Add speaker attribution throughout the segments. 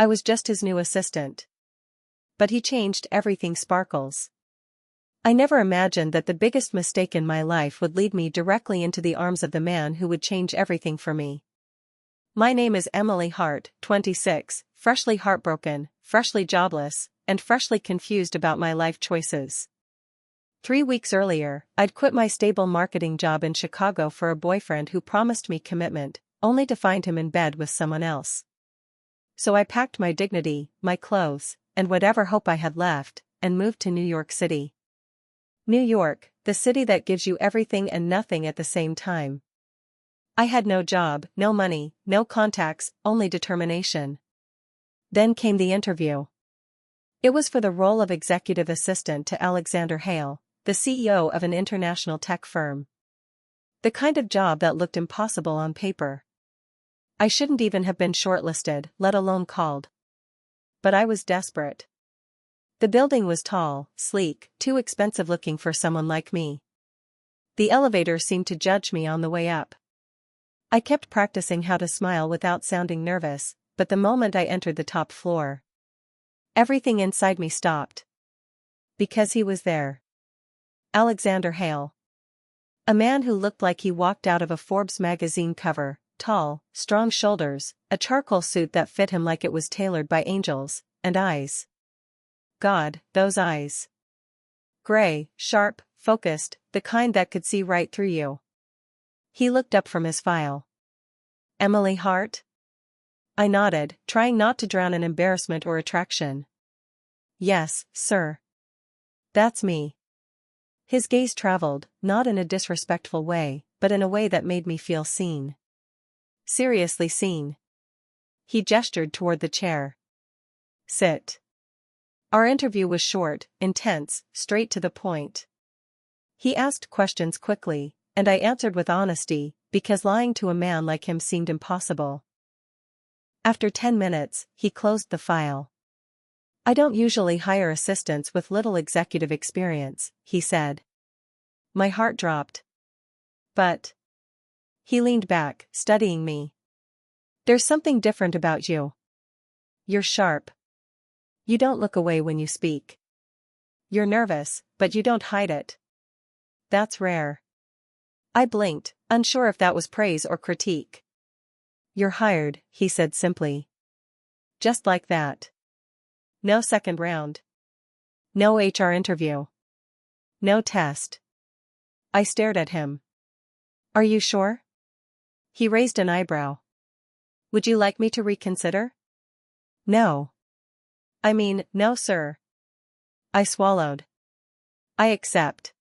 Speaker 1: I was just his new assistant. But he changed everything. Sparkles. I never imagined that the biggest mistake in my life would lead me directly into the arms of the man who would change everything for me. My name is Emily Hart, 26, freshly heartbroken, freshly jobless, and freshly confused about my life choices. 3 weeks earlier, I'd quit my stable marketing job in Chicago for a boyfriend who promised me commitment, only to find him in bed with someone else. So I packed my dignity, my clothes, and whatever hope I had left, and moved to New York City. New York, the city that gives you everything and nothing at the same time. I had no job, no money, no contacts, only determination. Then came the interview. It was for the role of executive assistant to Alexander Hale, the CEO of an international tech firm. The kind of job that looked impossible on paper. I shouldn't even have been shortlisted, let alone called. But I was desperate. The building was tall, sleek, too expensive looking for someone like me. The elevator seemed to judge me on the way up. I kept practicing how to smile without sounding nervous, but the moment I entered the top floor, everything inside me stopped. Because he was there. Alexander Hale. A man who looked like he walked out of a Forbes magazine cover, tall, strong shoulders, a charcoal suit that fit him like it was tailored by angels, and eyes. God, those eyes. Gray, sharp, focused, the kind that could see right through you. He looked up from his file. Emily Hart? I nodded, trying not to drown in embarrassment or attraction. Yes, sir. That's me. His gaze traveled, not in a disrespectful way, but in a way that made me feel seen. Seriously seen. He gestured toward the chair. Sit. Our interview was short, intense, straight to the point. He asked questions quickly, and I answered with honesty, because lying to a man like him seemed impossible. After 10 minutes, he closed the file. I don't usually hire assistants with little executive experience, he said. My heart dropped. But. He leaned back, studying me. There's something different about you. You're sharp. You don't look away when you speak. You're nervous, but you don't hide it. That's rare. I blinked, unsure if that was praise or critique. You're hired, he said simply. Just like that. No second round. No HR interview. No test. I stared at him. Are you sure? He raised an eyebrow. Would you like me to reconsider? No. I mean, no sir. I swallowed. I accept.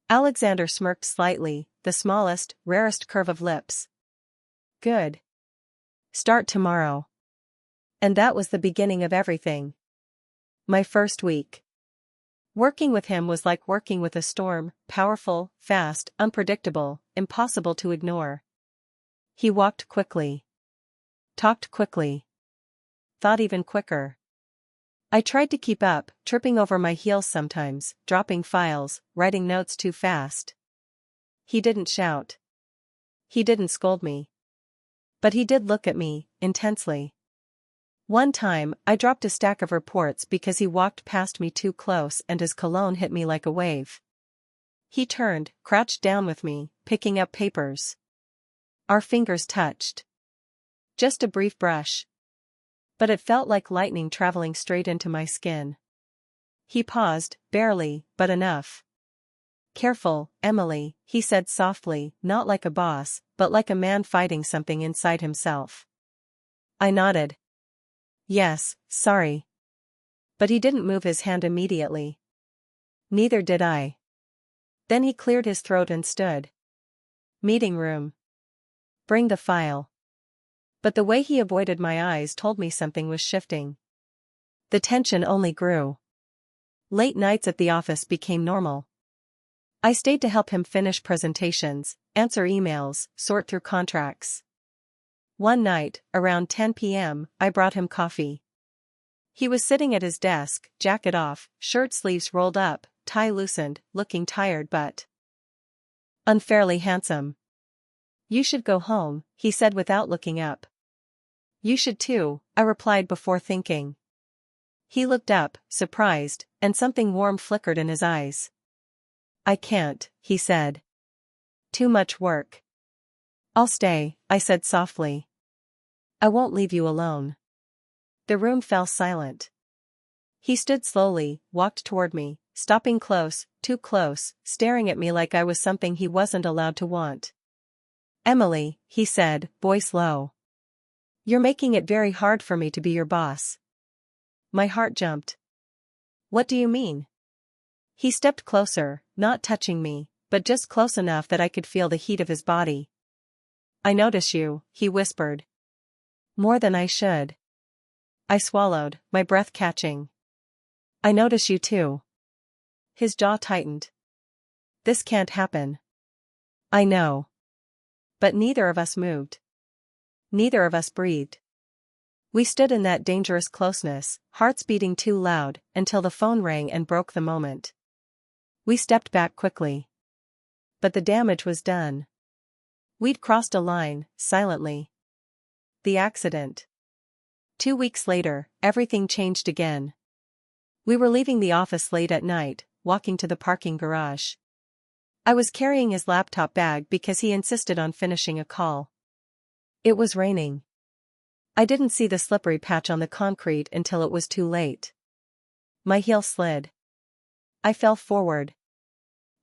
Speaker 1: Alexander smirked slightly, the smallest, rarest curve of lips. Good. Start tomorrow. And that was the beginning of everything. My first week. Working with him was like working with a storm, powerful, fast, unpredictable, impossible to ignore. He walked quickly. Talked quickly. Thought even quicker. I tried to keep up, tripping over my heels sometimes, dropping files, writing notes too fast. He didn't shout. He didn't scold me. But he did look at me, intensely. One time, I dropped a stack of reports because he walked past me too close and his cologne hit me like a wave. He turned, crouched down with me, picking up papers. Our fingers touched. Just a brief brush. But it felt like lightning traveling straight into my skin. He paused, barely, but enough. Careful, Emily, he said softly, not like a boss, but like a man fighting something inside himself. I nodded. Yes, sorry. But he didn't move his hand immediately. Neither did I. Then he cleared his throat and stood. Meeting room. Bring the file. But the way he avoided my eyes told me something was shifting. The tension only grew. Late nights at the office became normal. I stayed to help him finish presentations, answer emails, sort through contracts. One night, around 10 p.m., I brought him coffee. He was sitting at his desk, jacket off, shirt sleeves rolled up, tie loosened, looking tired but unfairly handsome. You should go home, he said without looking up. You should too, I replied before thinking. He looked up, surprised, and something warm flickered in his eyes. I can't, he said. Too much work. I'll stay, I said softly. I won't leave you alone. The room fell silent. He stood slowly, walked toward me, stopping close, too close, staring at me like I was something he wasn't allowed to want. Emily, he said, voice low. You're making it very hard for me to be your boss. My heart jumped. What do you mean? He stepped closer, not touching me, but just close enough that I could feel the heat of his body. I notice you, he whispered. More than I should. I swallowed, my breath catching. I notice you too. His jaw tightened. This can't happen. I know. But neither of us moved. Neither of us breathed. We stood in that dangerous closeness, hearts beating too loud, until the phone rang and broke the moment. We stepped back quickly. But the damage was done. We'd crossed a line, silently. The accident. 2 weeks later, everything changed again. We were leaving the office late at night, walking to the parking garage. I was carrying his laptop bag because he insisted on finishing a call. It was raining. I didn't see the slippery patch on the concrete until it was too late. My heel slid. I fell forward.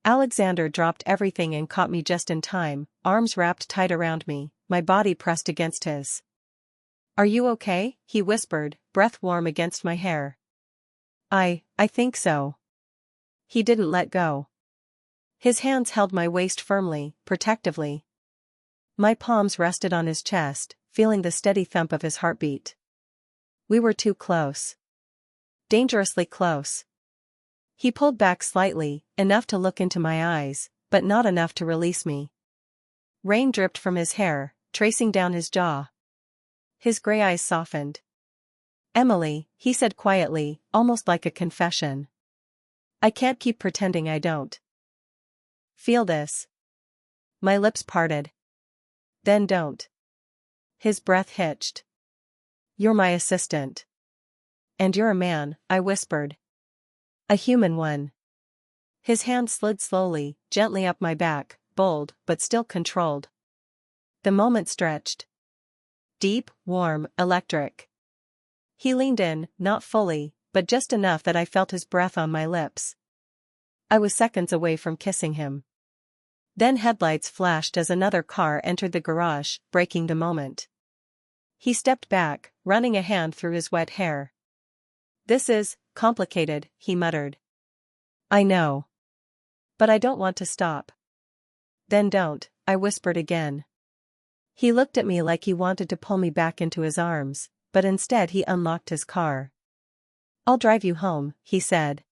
Speaker 1: Alexander dropped everything and caught me just in time, arms wrapped tight around me, my body pressed against his. Are you okay? He whispered, breath warm against my hair. I think so. He didn't let go. His hands held my waist firmly, protectively. My palms rested on his chest, feeling the steady thump of his heartbeat. We were too close. Dangerously close. He pulled back slightly, enough to look into my eyes, but not enough to release me. Rain dripped from his hair, tracing down his jaw. His gray eyes softened. Emily, he said quietly, almost like a confession. I can't keep pretending I don't. Feel this. My lips parted. Then don't. His breath hitched. You're my assistant. And you're a man, I whispered. A human one. His hand slid slowly, gently up my back, bold, but still controlled. The moment stretched. Deep, warm, electric. He leaned in, not fully, but just enough that I felt his breath on my lips. I was seconds away from kissing him. Then headlights flashed as another car entered the garage, breaking the moment. He stepped back, running a hand through his wet hair. This is complicated, he muttered. I know. But I don't want to stop. Then don't, I whispered again. He looked at me like he wanted to pull me back into his arms, but instead he unlocked his car. I'll drive you home, he said.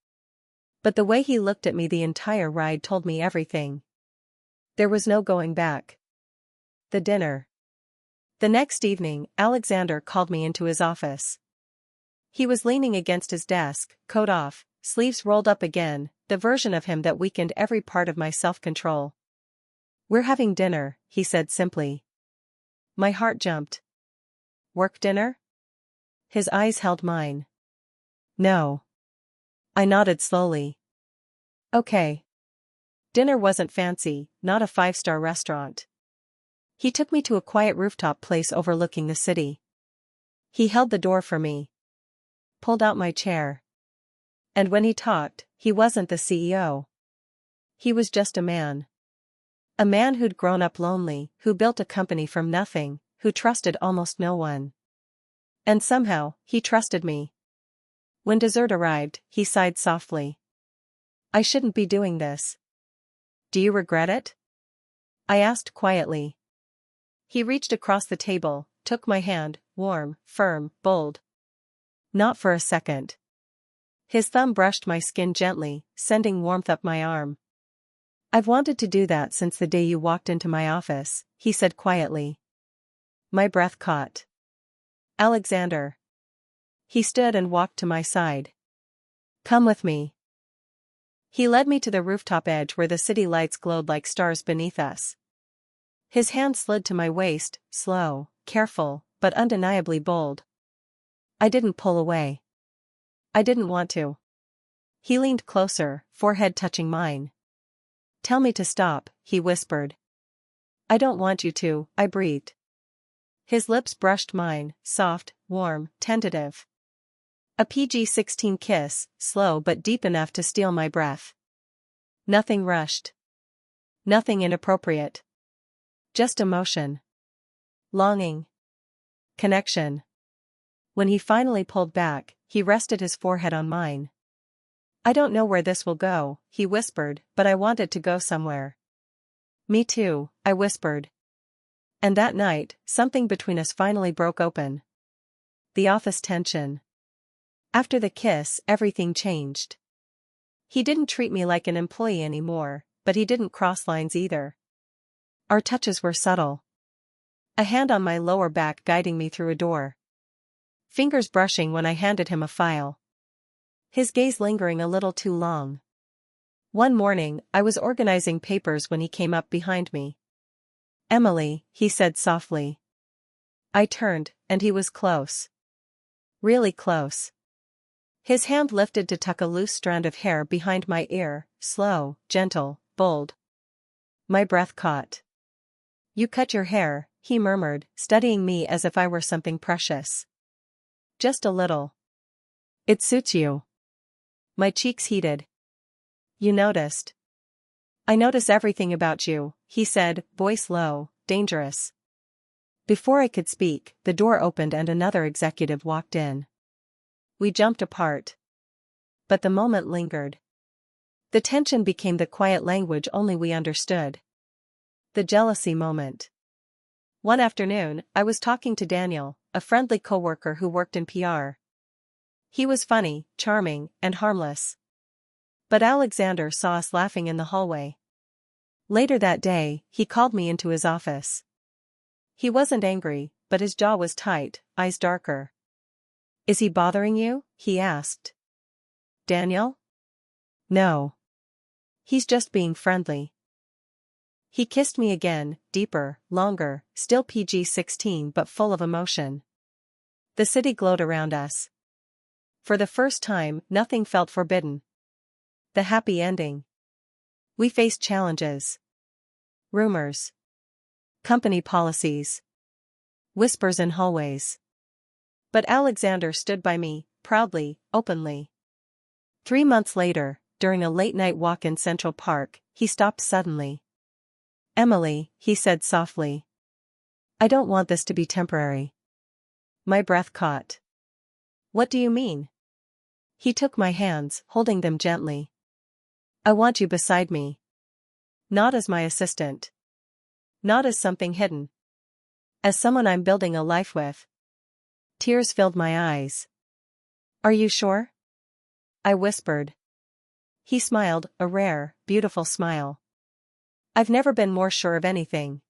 Speaker 1: But the way he looked at me the entire ride told me everything. There was no going back. The dinner. The next evening, Alexander called me into his office. He was leaning against his desk, coat off, sleeves rolled up again, the version of him that weakened every part of my self-control. We're having dinner, he said simply. My heart jumped. Work dinner? His eyes held mine. No. I nodded slowly. Okay. Dinner wasn't fancy, not a 5-star restaurant. He took me to a quiet rooftop place overlooking the city. He held the door for me. Pulled out my chair. And when he talked, he wasn't the CEO. He was just a man. A man who'd grown up lonely, who built a company from nothing, who trusted almost no one. And somehow, he trusted me. When dessert arrived, he sighed softly. I shouldn't be doing this. Do you regret it? I asked quietly. He reached across the table, took my hand, warm, firm, bold. Not for a second. His thumb brushed my skin gently, sending warmth up my arm. I've wanted to do that since the day you walked into my office, he said quietly. My breath caught. Alexander. He stood and walked to my side. Come with me. He led me to the rooftop edge where the city lights glowed like stars beneath us. His hand slid to my waist, slow, careful, but undeniably bold. I didn't pull away. I didn't want to. He leaned closer, forehead touching mine. Tell me to stop, he whispered. I don't want you to, I breathed. His lips brushed mine, soft, warm, tentative. A PG-16 kiss, slow but deep enough to steal my breath. Nothing rushed. Nothing inappropriate. Just emotion. Longing. Connection. When he finally pulled back, he rested his forehead on mine. I don't know where this will go, he whispered, but I want it to go somewhere. Me too, I whispered. And that night, something between us finally broke open. The office tension. After the kiss, everything changed. He didn't treat me like an employee anymore, but he didn't cross lines either. Our touches were subtle. A hand on my lower back guiding me through a door. Fingers brushing when I handed him a file. His gaze lingering a little too long. One morning, I was organizing papers when he came up behind me. Emily, he said softly. I turned, and he was close. Really close. His hand lifted to tuck a loose strand of hair behind my ear, slow, gentle, bold. My breath caught. You cut your hair, he murmured, studying me as if I were something precious. Just a little. It suits you. My cheeks heated. You noticed. I notice everything about you, he said, voice low, dangerous. Before I could speak, the door opened and another executive walked in. We jumped apart. But the moment lingered. The tension became the quiet language only we understood. The jealousy moment. One afternoon, I was talking to Daniel, a friendly coworker who worked in PR. He was funny, charming, and harmless. But Alexander saw us laughing in the hallway. Later that day, he called me into his office. He wasn't angry, but his jaw was tight, eyes darker. Is he bothering you? He asked. Daniel? No. He's just being friendly. He kissed me again, deeper, longer, still PG-16 but full of emotion. The city glowed around us. For the first time, nothing felt forbidden. The happy ending. We faced challenges. Rumors. Company policies. Whispers in hallways. But Alexander stood by me, proudly, openly. 3 months later, during a late-night walk in Central Park, he stopped suddenly. Emily, he said softly. I don't want this to be temporary. My breath caught. What do you mean? He took my hands, holding them gently. I want you beside me. Not as my assistant. Not as something hidden. As someone I'm building a life with. Tears filled my eyes. Are you sure? I whispered. He smiled, a rare, beautiful smile. I've never been more sure of anything.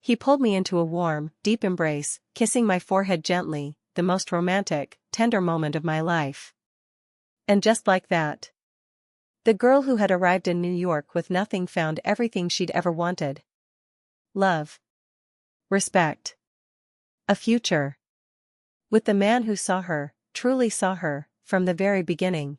Speaker 1: He pulled me into a warm, deep embrace, kissing my forehead gently, the most romantic, tender moment of my life. And just like that, the girl who had arrived in New York with nothing found everything she'd ever wanted. Love. Respect. A future. With the man who saw her, truly saw her, from the very beginning.